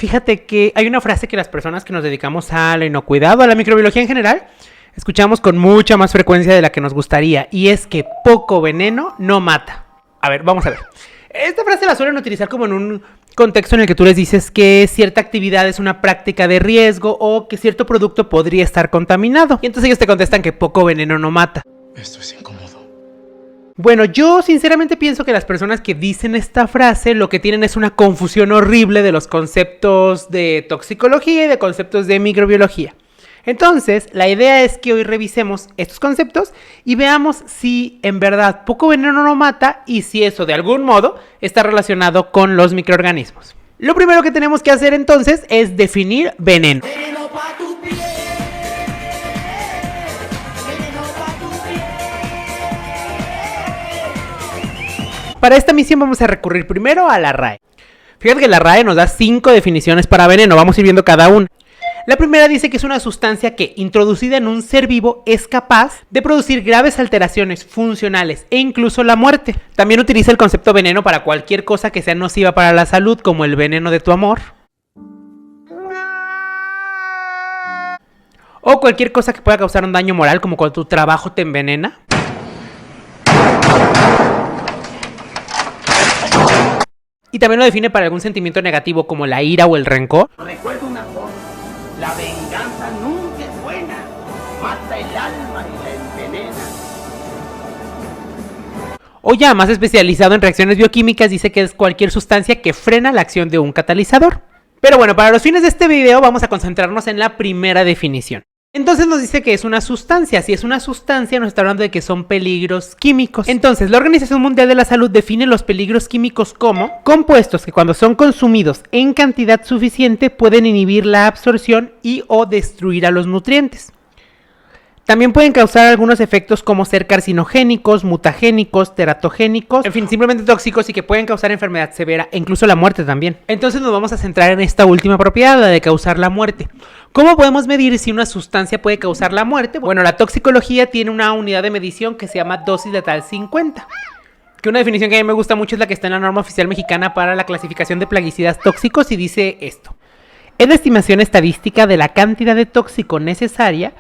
Fíjate que hay una frase que las personas que nos dedicamos al inocuidado, a la microbiología en general, escuchamos con mucha más frecuencia de la que nos gustaría, y es que poco veneno no mata. A ver, vamos a ver. Esta frase la suelen utilizar como en un contexto en el que tú les dices que cierta actividad es una práctica de riesgo o que cierto producto podría estar contaminado. Y entonces ellos te contestan que poco veneno no mata. Esto es incómodo. Bueno, yo sinceramente pienso que las personas que dicen esta frase lo que tienen es una confusión horrible de los conceptos de toxicología y de conceptos de microbiología. Entonces, la idea es que hoy revisemos estos conceptos y veamos si en verdad poco veneno no mata y si eso de algún modo está relacionado con los microorganismos. Lo primero que tenemos que hacer entonces es definir veneno. Para esta misión vamos a recurrir primero a la RAE. Fíjate que la RAE nos da 5 definiciones para veneno, vamos a ir viendo cada una. La primera dice que es una sustancia que, introducida en un ser vivo, es capaz de producir graves alteraciones funcionales e incluso la muerte. También utiliza el concepto veneno para cualquier cosa que sea nociva para la salud, como el veneno de tu amor. O cualquier cosa que pueda causar un daño moral, como cuando tu trabajo te envenena. Y también lo define para algún sentimiento negativo, como la ira o el rencor. Recuerda una cosa, la venganza nunca es buena, mata el alma y la envenena. O ya más especializado en reacciones bioquímicas, dice que es cualquier sustancia que frena la acción de un catalizador. Pero bueno, para los fines de este video vamos a concentrarnos en la primera definición. Entonces nos dice que es una sustancia. Si es una sustancia, nos está hablando de que son peligros químicos. Entonces, la Organización Mundial de la Salud define los peligros químicos como compuestos que cuando son consumidos en cantidad suficiente pueden inhibir la absorción y o destruir a los nutrientes. También pueden causar algunos efectos como ser carcinogénicos, mutagénicos, teratogénicos, en fin, simplemente tóxicos y que pueden causar enfermedad severa e incluso la muerte también. Entonces nos vamos a centrar en esta última propiedad, la de causar la muerte. ¿Cómo podemos medir si una sustancia puede causar la muerte? Bueno, la toxicología tiene una unidad de medición que se llama dosis letal 50. Que una definición que a mí me gusta mucho es la que está en la norma oficial mexicana para la clasificación de plaguicidas tóxicos y dice esto. Es la estimación estadística de la cantidad de tóxico necesaria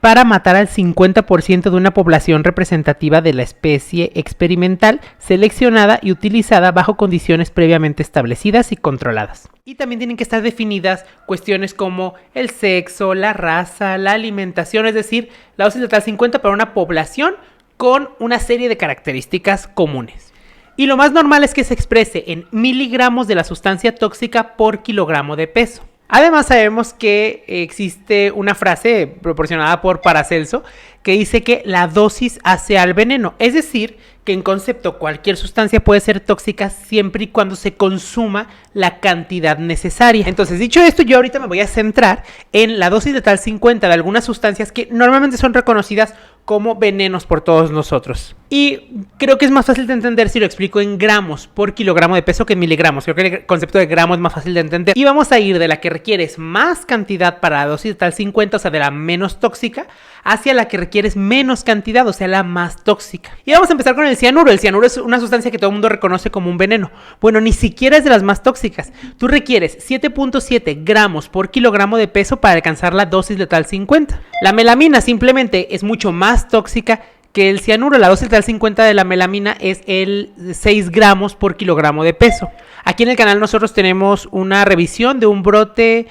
para matar al 50% de una población representativa de la especie experimental, seleccionada y utilizada bajo condiciones previamente establecidas y controladas. Y también tienen que estar definidas cuestiones como el sexo, la raza, la alimentación, es decir, la dosis letal 50 para una población con una serie de características comunes. Y lo más normal es que se exprese en miligramos de la sustancia tóxica por kilogramo de peso. Además sabemos que existe una frase proporcionada por Paracelso que dice que la dosis hace al veneno, es decir, que en concepto cualquier sustancia puede ser tóxica siempre y cuando se consuma la cantidad necesaria. Entonces, dicho esto, yo ahorita me voy a centrar en la dosis letal 50 de algunas sustancias que normalmente son reconocidas como venenos por todos nosotros. Y creo que es más fácil de entender si lo explico en gramos por kilogramo de peso que en miligramos. Creo que el concepto de gramo es más fácil de entender. Y vamos a ir de la que requieres más cantidad para la dosis letal 50, o sea, de la menos tóxica, hacia la que requieres menos cantidad, o sea, la más tóxica. Y vamos a empezar con el cianuro. El cianuro es una sustancia que todo el mundo reconoce como un veneno. Bueno, ni siquiera es de las más tóxicas. Tú requieres 7.7 gramos por kilogramo de peso para alcanzar la dosis letal 50. La melamina simplemente es mucho más tóxica que el cianuro. La dosis letal 50 de la melamina es el 6 gramos por kilogramo de peso. Aquí en el canal nosotros tenemos una revisión de un brote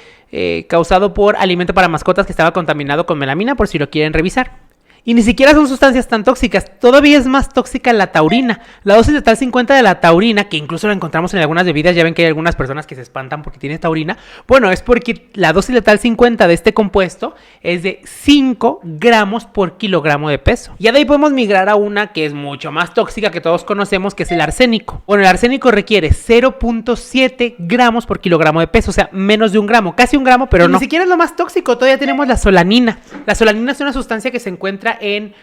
causado por alimento para mascotas que estaba contaminado con melamina, por si lo quieren revisar. Y ni siquiera son sustancias tan tóxicas. Todavía es más tóxica la taurina. La dosis letal 50 de la taurina, que incluso la encontramos en algunas bebidas, ya ven que hay algunas personas que se espantan porque tiene taurina. Bueno, es porque la dosis letal 50 de este compuesto es de 5 gramos por kilogramo de peso. Ya de ahí podemos migrar a una que es mucho más tóxica, que todos conocemos, que es el arsénico. Bueno, el arsénico requiere 0.7 gramos por kilogramo de peso, o sea, menos de un gramo, casi un gramo, pero no. Ni siquiera es lo más tóxico. Todavía tenemos la solanina. La solanina es una sustancia que se encuentra en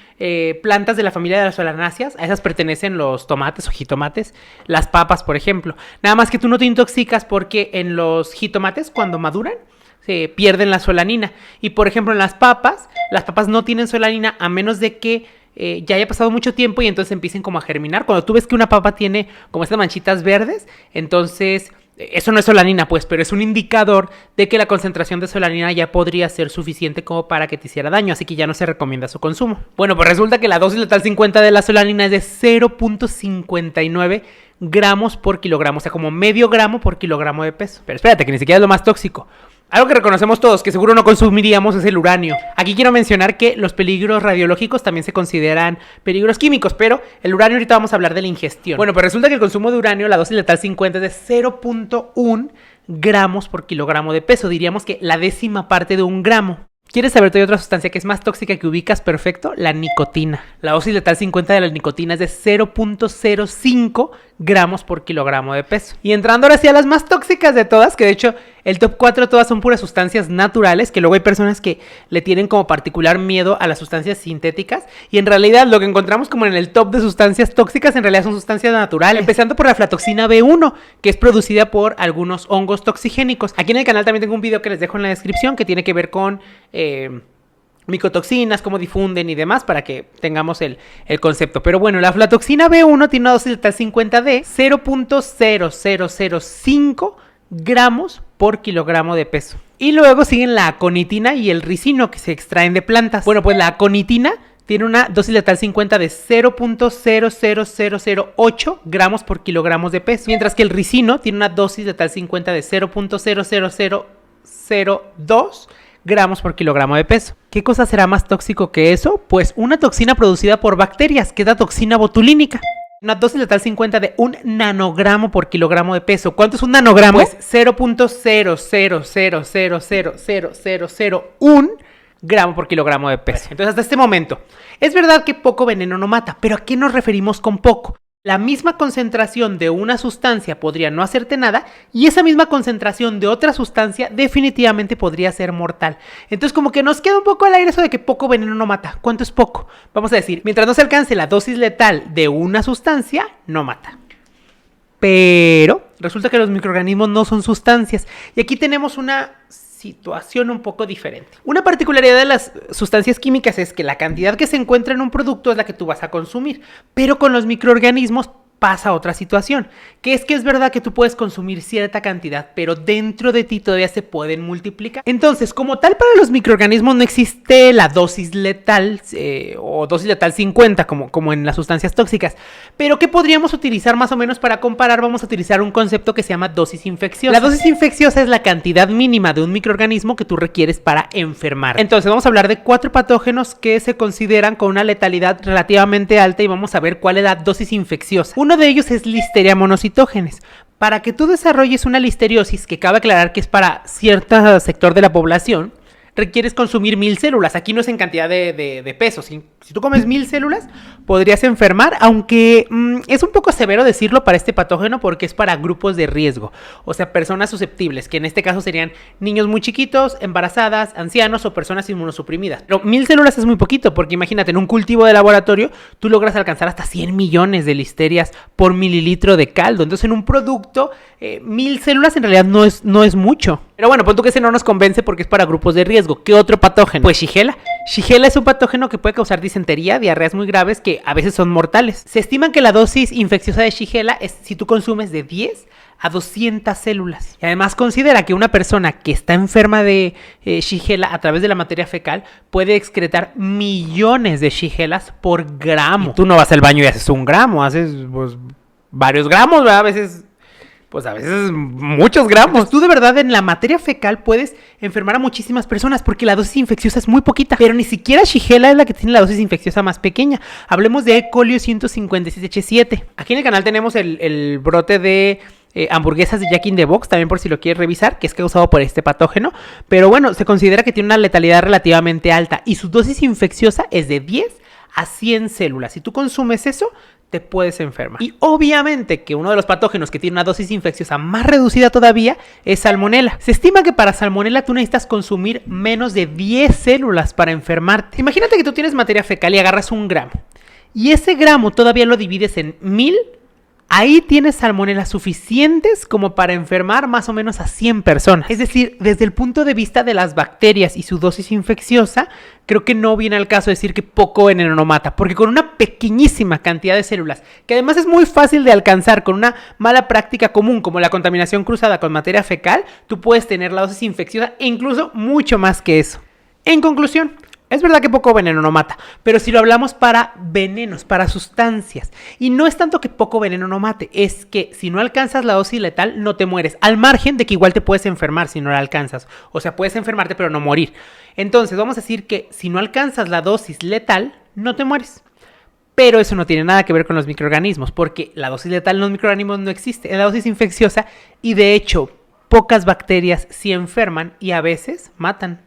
plantas de la familia de las solanáceas. A esas pertenecen los tomates o jitomates, las papas, por ejemplo. Nada más que tú no te intoxicas porque en los jitomates, cuando maduran, se pierden la solanina. Y por ejemplo, en las papas no tienen solanina a menos de que ya haya pasado mucho tiempo y entonces empiecen como a germinar. Cuando tú ves que una papa tiene como estas manchitas verdes, entonces Eso no es solanina, pues, pero es un indicador de que la concentración de solanina ya podría ser suficiente como para que te hiciera daño, así que ya no se recomienda su consumo. Bueno, pues resulta que la dosis letal 50 de la solanina es de 0.59 gramos por kilogramo, o sea, como medio gramo por kilogramo de peso. Pero espérate, que ni siquiera es lo más tóxico. Algo que reconocemos todos, que seguro no consumiríamos, es el uranio. Aquí quiero mencionar que los peligros radiológicos también se consideran peligros químicos, pero el uranio ahorita vamos a hablar de la ingestión. Bueno, pues resulta que el consumo de uranio, la dosis letal 50 es de 0.1 gramos por kilogramo de peso. Diríamos que la décima parte de un gramo. ¿Quieres saber todavía otra sustancia que es más tóxica que ubicas perfecto? La nicotina. La dosis letal 50 de la nicotina es de 0.05 gramos por kilogramo de peso. Y entrando ahora sí a las más tóxicas de todas, que de hecho el top 4 todas son puras sustancias naturales, que luego hay personas que le tienen como particular miedo a las sustancias sintéticas, y en realidad lo que encontramos como en el top de sustancias tóxicas en realidad son sustancias naturales, empezando por la aflatoxina B1, que es producida por algunos hongos toxigénicos. Aquí en el canal también tengo un video que les dejo en la descripción que tiene que ver con micotoxinas, cómo difunden y demás, para que tengamos el concepto. Pero bueno, la aflatoxina B1 tiene una dosis letal 50 de 0.0005 gramos por kilogramo de peso. Y luego siguen la aconitina y el ricino, que se extraen de plantas. Bueno, pues la aconitina tiene una dosis letal 50 de 0.00008 gramos por kilogramos de peso, mientras que el ricino tiene una dosis letal 50 de 0.00002 gramos por kilogramo de peso. ¿Qué cosa será más tóxico que eso? Pues una toxina producida por bacterias, que es la toxina botulínica. Una dosis letal 50 de 1 nanogramo por kilogramo de peso. ¿Cuánto es un nanogramo? Pues 0.000000001 gramo por kilogramo de peso. Entonces, hasta este momento, es verdad que poco veneno no mata, pero ¿a qué nos referimos con poco? La misma concentración de una sustancia podría no hacerte nada y esa misma concentración de otra sustancia definitivamente podría ser mortal. Entonces como que nos queda un poco al aire eso de que poco veneno no mata. ¿Cuánto es poco? Vamos a decir, mientras no se alcance la dosis letal de una sustancia, no mata. Pero resulta que los microorganismos no son sustancias y aquí tenemos una situación un poco diferente. Una particularidad de las sustancias químicas es que la cantidad que se encuentra en un producto es la que tú vas a consumir, pero con los microorganismos pasa otra situación, que es verdad que tú puedes consumir cierta cantidad, pero dentro de ti todavía se pueden multiplicar. Entonces, como tal, para los microorganismos no existe la dosis letal o dosis letal 50 como en las sustancias tóxicas, pero ¿qué podríamos utilizar más o menos para comparar? Vamos a utilizar un concepto que se llama dosis infecciosa. La dosis infecciosa es la cantidad mínima de un microorganismo que tú requieres para enfermar. Entonces, vamos a hablar de 4 patógenos que se consideran con una letalidad relativamente alta y vamos a ver cuál es la dosis infecciosa. Uno de ellos es Listeria monocytogenes. Para que tú desarrolles una listeriosis, que cabe aclarar que es para cierto sector de la población, requieres consumir 1000 células. Aquí no es en cantidad de peso. Si tú comes 1000 células, podrías enfermar, aunque es un poco severo decirlo para este patógeno porque es para grupos de riesgo. O sea, personas susceptibles, que en este caso serían niños muy chiquitos, embarazadas, ancianos o personas inmunosuprimidas. Pero 1000 células es muy poquito porque imagínate, en un cultivo de laboratorio, tú logras alcanzar hasta 100 millones de listerias por mililitro de caldo. Entonces, en un producto, 1000 células en realidad no es mucho. Pero bueno, pon tú que ese no nos convence porque es para grupos de riesgo. ¿Qué otro patógeno? Pues Shigella. Shigella es un patógeno que puede causar disentería, diarreas muy graves que a veces son mortales. Se estima que la dosis infecciosa de Shigella es si tú consumes de 10 a 200 células. Y además considera que una persona que está enferma de Shigella a través de la materia fecal puede excretar millones de Shigellas por gramo. Y tú no vas al baño y haces 1 gramo, haces pues varios gramos, ¿verdad? A veces muchos gramos. Entonces, tú de verdad en la materia fecal puedes enfermar a muchísimas personas porque la dosis infecciosa es muy poquita. Pero ni siquiera Shigella es la que tiene la dosis infecciosa más pequeña. Hablemos de E. coli 156H7. Aquí en el canal tenemos el brote de hamburguesas de Jack in the Box, también por si lo quieres revisar, que es causado por este patógeno. Pero bueno, se considera que tiene una letalidad relativamente alta y su dosis infecciosa es de 10 a 100 células. Si tú consumes eso, te puedes enfermar. Y obviamente que uno de los patógenos que tiene una dosis infecciosa más reducida todavía es Salmonella. Se estima que para Salmonella tú necesitas consumir menos de 10 células para enfermarte. Imagínate que tú tienes materia fecal y agarras 1 gramo. Y ese gramo todavía lo divides en 1000 Ahí tienes salmonelas suficientes como para enfermar más o menos a 100 personas. Es decir, desde el punto de vista de las bacterias y su dosis infecciosa, creo que no viene al caso decir que poco veneno no mata, porque con una pequeñísima cantidad de células, que además es muy fácil de alcanzar con una mala práctica común como la contaminación cruzada con materia fecal, tú puedes tener la dosis infecciosa e incluso mucho más que eso. En conclusión, es verdad que poco veneno no mata, pero si lo hablamos para venenos, para sustancias, y no es tanto que poco veneno no mate, es que si no alcanzas la dosis letal no te mueres, al margen de que igual te puedes enfermar si no la alcanzas, o sea, puedes enfermarte pero no morir. Entonces vamos a decir que si no alcanzas la dosis letal, no te mueres. Pero eso no tiene nada que ver con los microorganismos, porque la dosis letal en los microorganismos no existe, es la dosis infecciosa y de hecho pocas bacterias sí enferman y a veces matan.